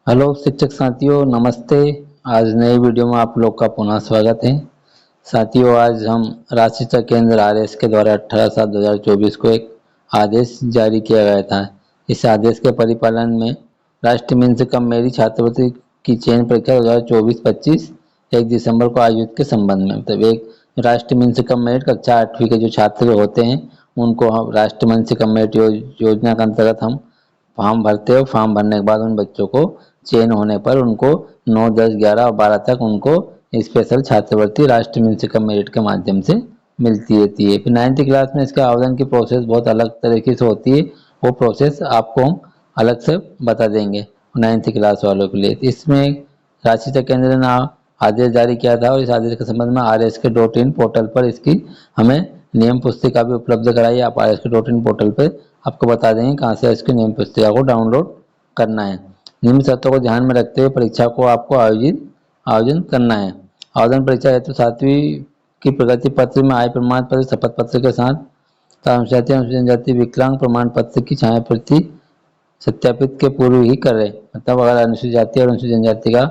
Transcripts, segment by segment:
Hello शिक्षक साथियों, नमस्ते। आज नई वीडियो में आप लोग का पुनः स्वागत है। साथियों, आज हम राष्ट्रीय शिक्षा केंद्र आरएस के द्वारा 18/7/2024 को एक आदेश जारी किया गया था। इस आदेश के परिपालन में राष्ट्रीय मिशन कम मेरी छात्रवृत्ति की चयन परीक्षा 2024-25 1 दिसंबर को आयोजित के संबंध में, मतलब एक राष्ट्रीय मिशन कम मेरिट कक्षा 8वीं के जो छात्र होते हैं उनको हम राष्ट्रीय मिशन कम मेरिट योजना के अंतर्गत हम फॉर्म भरते हो। फॉर्म भरने के बाद उन बच्चों को चयन होने पर उनको 9, 10, 11 और 12 तक उनको स्पेशल छात्रवृत्ति राष्ट्रीय मिशन कम मेरिट के माध्यम से मिलती रहती है। फिर 9th क्लास में इसके आवेदन की प्रोसेस बहुत अलग तरीके से होती है। वो प्रोसेस आपको हम अलग से बता देंगे 9th क्लास वालों के लिए। इसमें राष्ट्रीय शिक्षा केंद्र ने आदेश जारी किया था और इस आदेश के संबंध में RSK.in पोर्टल पर इसकी हमें नियम पुस्तिका भी उपलब्ध कराई। आप RSK.in पोर्टल पर आपको बता देंगे कहाँ से इसकी नियम पुस्तिका को डाउनलोड करना है। निम्न शर्तों को ध्यान में रखते हुए परीक्षा को आपको आयोजन करना है। आवेदन परीक्षा हेतु 7वीं की प्रगति पत्र में आय प्रमाण पत्र, शपथ पत्र के साथ अनुसूचित जनजाति विकलांग प्रमाण पत्र की छाया प्रति सत्यापित के पूर्व ही करें। मतलब अगर अनुसूचित जाति और अनुसूचित जनजाति का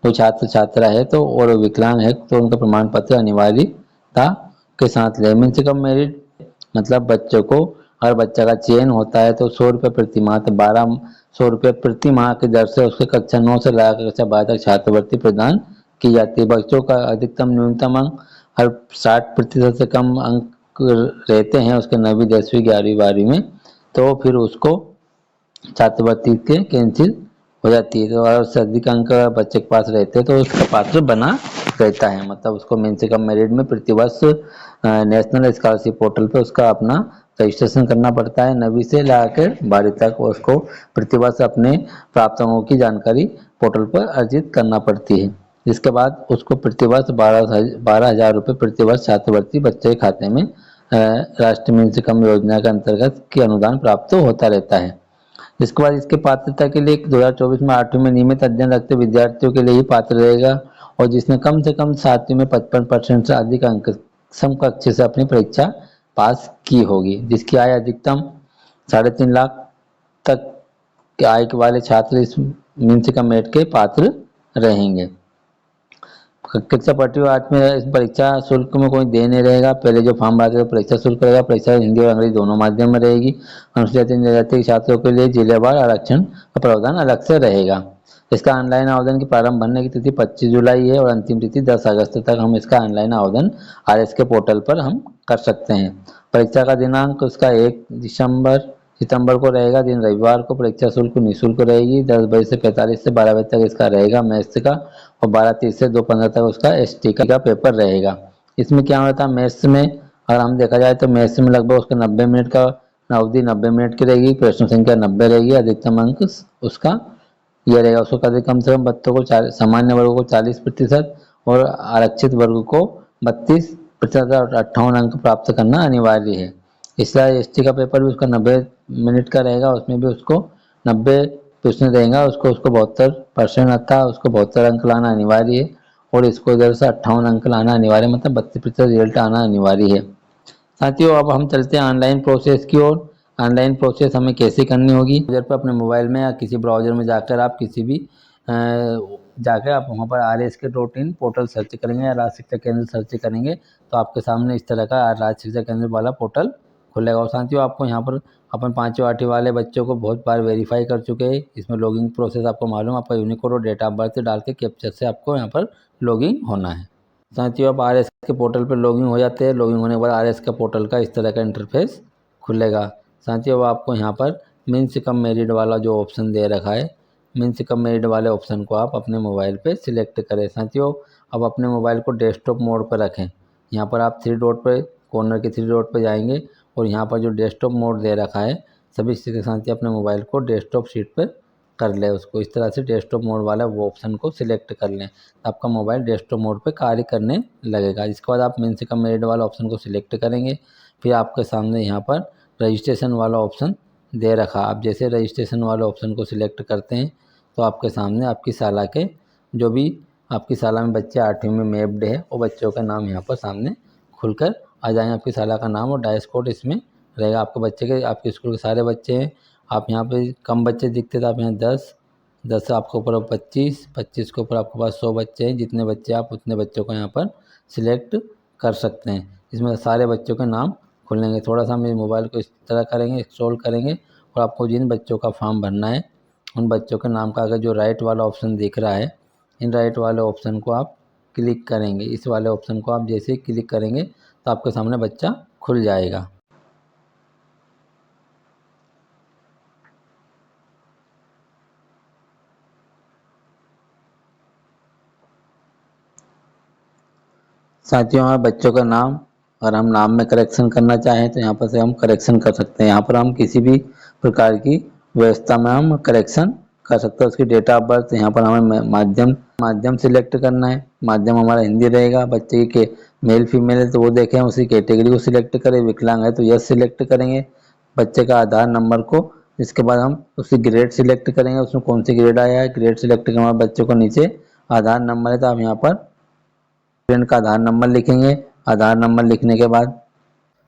कोई छात्र छात्रा है तो और विकलांग है तो उनका प्रमाण पत्र अनिवार्यता के साथ ले। मिन से कम मेरिट मतलब बच्चों को, अगर बच्चा का चयन होता है तो 100 रुपये प्रति माह, तो 1200 रुपये प्रति माह की दर से उसके कक्षा 9 से लेकर कक्षा 12 तक छात्रवृत्ति प्रदान की जाती है। बच्चों का अधिकतम न्यूनतम अंक हर 60% से कम अंक रहते हैं उसके 9वीं, 10वीं, 11वीं, 12वीं में, तो फिर उसको छात्रवृत्ति के कैंसिल हो जाती है। तो अगर उससे अधिक अंक बच्चे के पास रहते हैं तो उसका पात्र बना रहता है। मतलब उसको मेन से कम मेरिट में प्रतिवर्ष नेशनल स्कॉलरशिप पोर्टल पे उसका अपना रजिस्ट्रेशन करना पड़ता है। 9वीं से लाकर 12वीं तक उसको प्रतिवर्ष अपने प्राप्त अंकों की जानकारी पोर्टल पर अर्जित करना पड़ती है। इसके बाद उसको प्रतिवर्ष 12,000 रुपये प्रतिवर्ष छात्रवृत्ति बच्चे के खाते में राष्ट्रीय मिशन कम योजना के अंतर्गत की अनुदान प्राप्त होता रहता है। इसके बाद इसके पात्रता के लिए 2024 में 8वीं में नियमित अध्ययन रखते विद्यार्थियों के लिए ही पात्र रहेगा और जिसने कम से कम 7वीं में 55% से अधिक अंक समकक्ष से अपनी परीक्षा पास की होगी। जिसकी आय अधिकतम 3.5 लाख तक के आय वाले छात्र इस मिशन कम मेरिट के पात्र रहेंगे। कक्षा 8 में इस परीक्षा शुल्क में कोई दे नहीं रहेगा। पहले जो फॉर्म भरते परीक्षा शुल्क रहेगा। परीक्षा हिंदी और अंग्रेजी दोनों माध्यम में रहेगी। अनुसूचित जनजाति के छात्रों के लिए जिलेवार आरक्षण का प्रावधान अलग से रहेगा। इसका ऑनलाइन आवेदन की प्रारंभ भरने की तिथि 25 जुलाई है और अंतिम तिथि 10 अगस्त तक हम इसका ऑनलाइन आवेदन RSK पोर्टल पर हम कर सकते हैं। परीक्षा का दिनांक उसका 1 सितंबर को रहेगा। दिन रविवार को। परीक्षा शुल्क निःशुल्क रहेगी। 10 बजे से 45 से 12 बजे तक इसका रहेगा मैथ्स का और 12:30 से 2:15 तक उसका ST का पेपर रहेगा। इसमें क्या होता है, मैथ्स में अगर हम देखा जाए तो मैथ्स में लगभग उसका 90 मिनट का अवधि 90 मिनट की रहेगी। प्रश्न संख्या 90 रहेगी। अधिकतम अंक उसका यह रहेगा। उसको कम से कम बच्चों को सामान्य वर्ग को 40% और आरक्षित वर्ग को 32% और 58 अंक प्राप्त करना अनिवार्य है। इसलिए ST का पेपर भी उसका 90 मिनट का रहेगा। उसमें भी उसको 90 प्रश्न रहेगा। उसको 72% आता है। उसको 72 अंक लाना अनिवार्य है और इसको इधर से 58 अंक लाना अनिवार्य है। मतलब 32% रिजल्ट आना अनिवार्य है। साथियों, अब हम चलते हैं ऑनलाइन प्रोसेस की ओर। ऑनलाइन प्रोसेस हमें कैसे करनी होगी, ब्राउजर पर अपने मोबाइल में या किसी ब्राउजर में जाकर आप किसी भी जाकर आप वहाँ पर RSK.in पोर्टल सर्च करेंगे या राज्य शिक्षा केंद्र सर्च करेंगे तो आपके सामने इस तरह का राज्य शिक्षा केंद्र वाला पोर्टल खुलेगा। और साथियों, आपको यहाँ पर अपन 5वीं 8वीं वाले बच्चों को बहुत बार वेरीफाई कर चुके हैं। इसमें लॉगिंग प्रोसेस आपको मालूम, आपका यूनिकोड और डेट ऑफ बर्थ डाल के कैप्चर से आपको यहाँ पर लॉगिन होना है। साथियों, आप RSK पोर्टल पर लॉगिन हो जाते हैं। लॉगिन होने के बाद RSK पोर्टल का इस तरह का इंटरफेस खुलेगा। साथियों, अब आपको यहाँ पर मिन्स कम मेरिट वाला जो ऑप्शन दे रखा है, मिन्स कम मेरिट वाले ऑप्शन को आप अपने मोबाइल पे सिलेक्ट करें। साथियों, अब अपने मोबाइल को डेस्कटॉप मोड पर रखें। यहाँ पर आप 3 डॉट पर, कॉर्नर के 3 डॉट पर जाएंगे और यहाँ पर जो डेस्कटॉप मोड दे रखा है सभी के साथ अपने मोबाइल को डेस्कटॉप शीट पर कर लें। उसको इस तरह से डेस्कटॉप मोड वाला वो ऑप्शन को सिलेक्ट कर लें। आपका मोबाइल डेस्कटॉप मोड पे कार्य करने लगेगा। इसके बाद आप मिन्स कम मेरिट वाला ऑप्शन को सिलेक्ट करेंगे। फिर आपके सामने यहाँ पर रजिस्ट्रेशन वाला ऑप्शन दे रखा। आप जैसे रजिस्ट्रेशन वाले ऑप्शन को सिलेक्ट करते हैं तो आपके सामने आपकी शाला के जो भी आपकी शाला में बच्चे 8वीं में मैप्ड है वो बच्चों का नाम यहाँ पर सामने खुलकर आ जाएंगे। आपकी शाला का नाम और डाइस कोड इसमें रहेगा। आपके बच्चे के, आपके स्कूल के सारे बच्चे हैं। आप यहाँ पे कम बच्चे दिखते तो आप यहाँ 10, 10 आपके ऊपर 25, 25 के ऊपर आपके पास 100 बच्चे हैं। जितने बच्चे आप उतने बच्चों को यहाँ पर सिलेक्ट कर सकते हैं। इसमें सारे बच्चों के नाम खुलेंगे। थोड़ा सा मेरे मोबाइल को इस तरह करेंगे, स्क्रॉल करेंगे और आपको जिन बच्चों का फॉर्म भरना है उन बच्चों के नाम का आगे जो राइट वाला ऑप्शन दिख रहा है, इन राइट वाले ऑप्शन को आप क्लिक करेंगे। इस वाले ऑप्शन को आप जैसे ही क्लिक करेंगे तो आपके सामने बच्चा खुल जाएगा। साथियों, हमारे बच्चों का नाम अगर हम नाम में करेक्शन करना चाहें तो यहाँ पर से हम करेक्शन कर सकते हैं। यहाँ पर हम किसी भी प्रकार की व्यवस्था में हम करेक्शन कर सकते हैं। उसकी डेट ऑफ बर्थ यहाँ पर हमें माध्यम सिलेक्ट करना है। माध्यम हमारा हिंदी रहेगा। बच्चे के मेल फीमेल है तो वो देखें, उसी कैटेगरी को सिलेक्ट करें। विकलांग है तो यस सिलेक्ट करेंगे बच्चे का आधार नंबर को। इसके बाद हम उसकी ग्रेड सिलेक्ट करेंगे, उसमें कौन सी ग्रेड आया है। ग्रेड सिलेक्ट करने के बाद बच्चों को नीचे आधार नंबर है तो आप यहाँ पर स्टूडेंट का आधार नंबर लिखेंगे। आधार नंबर लिखने के बाद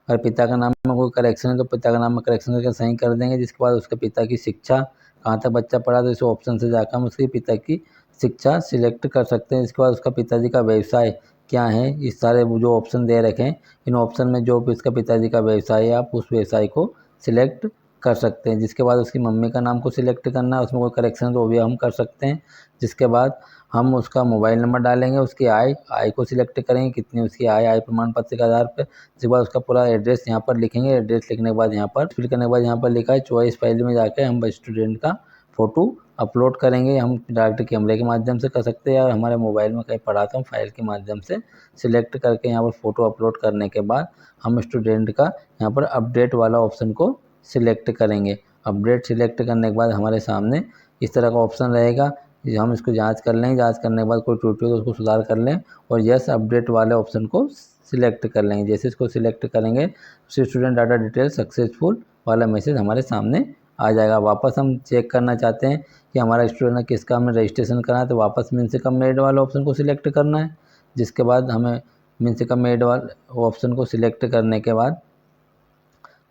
अगर पिता का नाम में कोई करेक्शन है तो पिता का नाम में करेक्शन करके सही कर देंगे। जिसके बाद उसके पिता की शिक्षा कहाँ तक बच्चा पढ़ा तो इस ऑप्शन से जाकर हम उसके पिता की शिक्षा सिलेक्ट कर सकते हैं। इसके बाद उसका पिताजी का व्यवसाय क्या है, इस सारे वो जो ऑप्शन दे रखे हैं इन ऑप्शन में जो भी इसका पिताजी का व्यवसाय है आप उस व्यवसाय को सिलेक्ट कर सकते हैं। जिसके बाद उसकी मम्मी का नाम को सिलेक्ट करना है, उसमें कोई करेक्शन है तो वो भी हम कर सकते हैं। जिसके बाद हम उसका मोबाइल नंबर डालेंगे, उसकी आय को सिलेक्ट करेंगे कितनी उसकी आय प्रमाण पत्र के आधार पर। उसके बाद उसका पूरा एड्रेस यहाँ पर लिखेंगे। एड्रेस लिखने के बाद यहाँ पर फिल करने के बाद यहाँ पर लिखा है चॉइस फाइल में जाकर हम स्टूडेंट का फ़ोटो अपलोड करेंगे। हम डायरेक्ट कैमरे के माध्यम से कर सकते हैं और हमारे मोबाइल में कहीं पढ़ा तो हम फाइल के माध्यम से सिलेक्ट करके यहाँ पर फ़ोटो अपलोड करने के बाद हम स्टूडेंट का यहाँ पर अपडेट वाला ऑप्शन को सिलेक्ट करेंगे। अपडेट सिलेक्ट करने के बाद हमारे सामने इस तरह का ऑप्शन रहेगा। हम इसको जांच कर लेंगे। जांच करने के बाद कोई त्रुटि हो तो उसको सुधार कर लें और यस अपडेट वाले ऑप्शन को सिलेक्ट कर लेंगे। जैसे इसको सिलेक्ट करेंगे स्टूडेंट डाटा डिटेल सक्सेसफुल वाला मैसेज हमारे सामने आ जाएगा। वापस हम चेक करना चाहते हैं कि हमारा स्टूडेंट ने किस काम में रजिस्ट्रेशन करा है तो वापस मीन से कम मेड वाला ऑप्शन को सिलेक्ट करना है। जिसके बाद हमें मीन से कम मेड वाले ऑप्शन को सिलेक्ट करने के बाद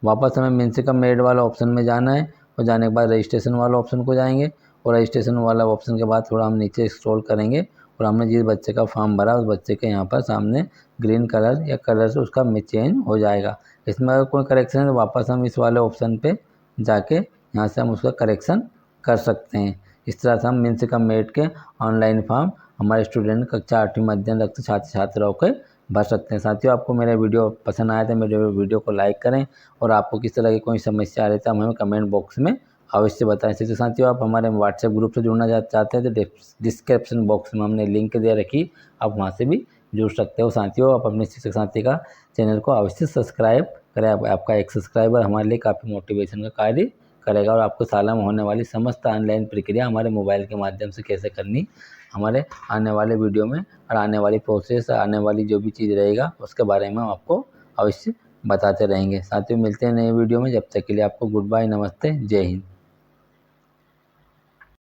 वापस हमें मीन से कम मेड वाला ऑप्शन में जाना है और जाने के बाद रजिस्ट्रेशन वाला ऑप्शन को जाएंगे और रजिस्ट्रेशन वाला ऑप्शन के बाद थोड़ा हम नीचे स्क्रॉल करेंगे और हमने जिस बच्चे का फॉर्म भरा उस बच्चे के यहाँ पर सामने ग्रीन कलर या कलर से उसका चेंज हो जाएगा। इसमें अगर कोई करेक्शन है तो वापस हम इस वाले ऑप्शन पे जाके यहाँ से हम उसका करेक्शन कर सकते हैं। इस तरह से हम मिन से कम मेरिट के ऑनलाइन फॉर्म हमारे स्टूडेंट कक्षा 8वीं मध्यम रक्त छात्र छात्राओं के भर सकते हैं। साथियों, आपको मेरा वीडियो पसंद आया तो मेरे वीडियो को लाइक करें और आपको किस तरह की कोई समस्या आ रही है तो हमें कमेंट बॉक्स में अवश्य बताएं। इससे साथियों आप हमारे व्हाट्सएप ग्रुप से जुड़ना चाहते हैं तो डिस्क्रिप्शन बॉक्स में हमने लिंक दे रखी, आप वहां से भी जुड़ सकते हो। साथियों, आप अपने शिक्षक साथी का चैनल को अवश्य सब्सक्राइब करें। आपका एक सब्सक्राइबर हमारे लिए काफ़ी मोटिवेशन का कार्य करेगा और आपको साल में होने वाली समस्त ऑनलाइन प्रक्रिया हमारे मोबाइल के माध्यम से कैसे करनी हमारे आने वाले वीडियो में और आने वाली प्रोसेस आने वाली जो भी चीज़ रहेगा उसके बारे में हम आपको अवश्य बताते रहेंगे। साथियों, मिलते हैं नए वीडियो में। जब तक के लिए आपको गुड बाय, नमस्ते, जय हिंद।